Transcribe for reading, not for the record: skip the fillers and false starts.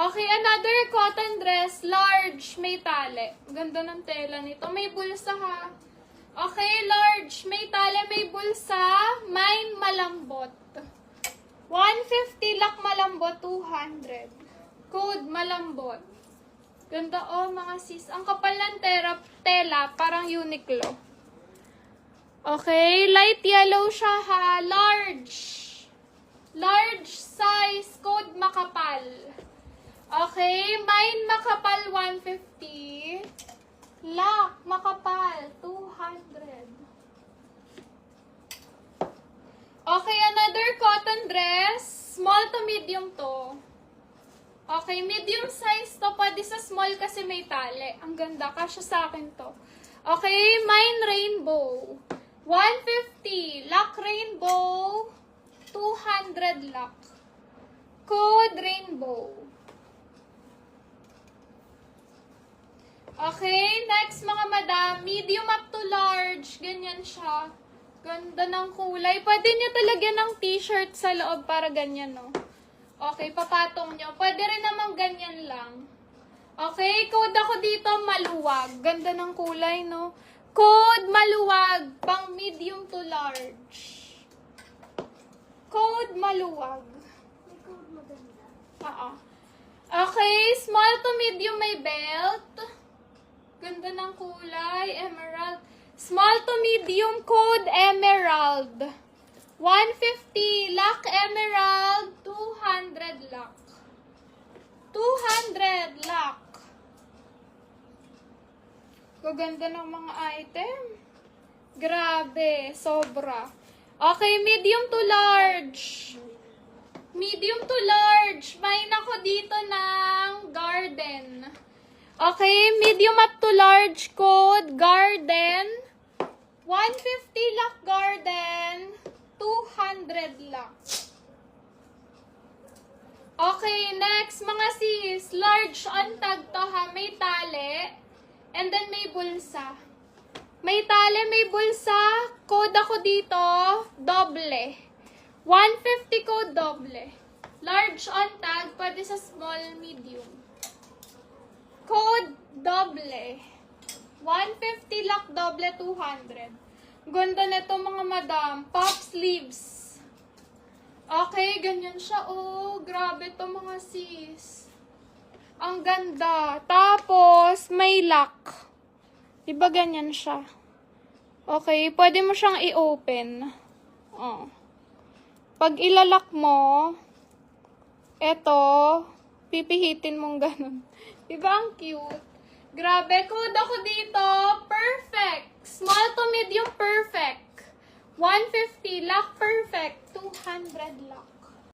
Okay, another cotton dress, large, may tali. Ganda ng tela nito. May bulsa ha. Okay, large, may tali, may bulsa. Mine malambot. 150, lock malambot, 200. Code malambot. Ganda oh mga sis. Ang kapal ng tela, parang Uniqlo. Okay, light yellow siya ha. Large. Large size, code makapal. Okay, mine makapal 150. Lock makapal 200. Okay, another cotton dress. Small to medium to. Okay, medium size to. Pwede sa small kasi may tali. Ang ganda. Kasya sa akin to. Okay, mine rainbow. 150. Lock rainbow. 200 lock. Code rainbow. Okay, next mga madam. Medium up to large. Ganyan siya. Ganda ng kulay. Pwede nyo talagyan ng t-shirt sa loob para ganyan, no? Okay, papatong nyo. Pwede rin naman ganyan lang. Okay, code ako dito, maluwag. Ganda ng kulay, no? Code maluwag, pang medium to large. Code maluwag. May code maganda. Oo. Okay, small to medium may belt. Ganda ng kulay, emerald. Small to medium, code emerald. 150, lock emerald, 200 lock. 200 lock. Gaganda ng mga item. Grabe, sobra. Okay, medium to large. Medium to large. May ako dito ng garden. Okay, medium up to large code, garden. 150 lock garden. 200 lock. Okay, next mga sis. Large on tag to ha. May tali. And then may bulsa. May tali, may bulsa. Code ako dito. Doble. 150 code doble. Large on tag. Pwede sa small, medium. Code doble. 150 lock doble, 200. Ganda nito mga madam. Pop sleeves. Okay, ganyan siya. Oh, grabe to mga sis. Ang ganda. Tapos, may lock. Diba ganyan siya? Okay, pwede mo siyang i-open. Oh. Pag ilalak mo, eto, pipihitin mong ganun. Diba ang cute? Grabe, code ako dito. Perfect. Small to medium, perfect. 150, lock perfect. 200 lock.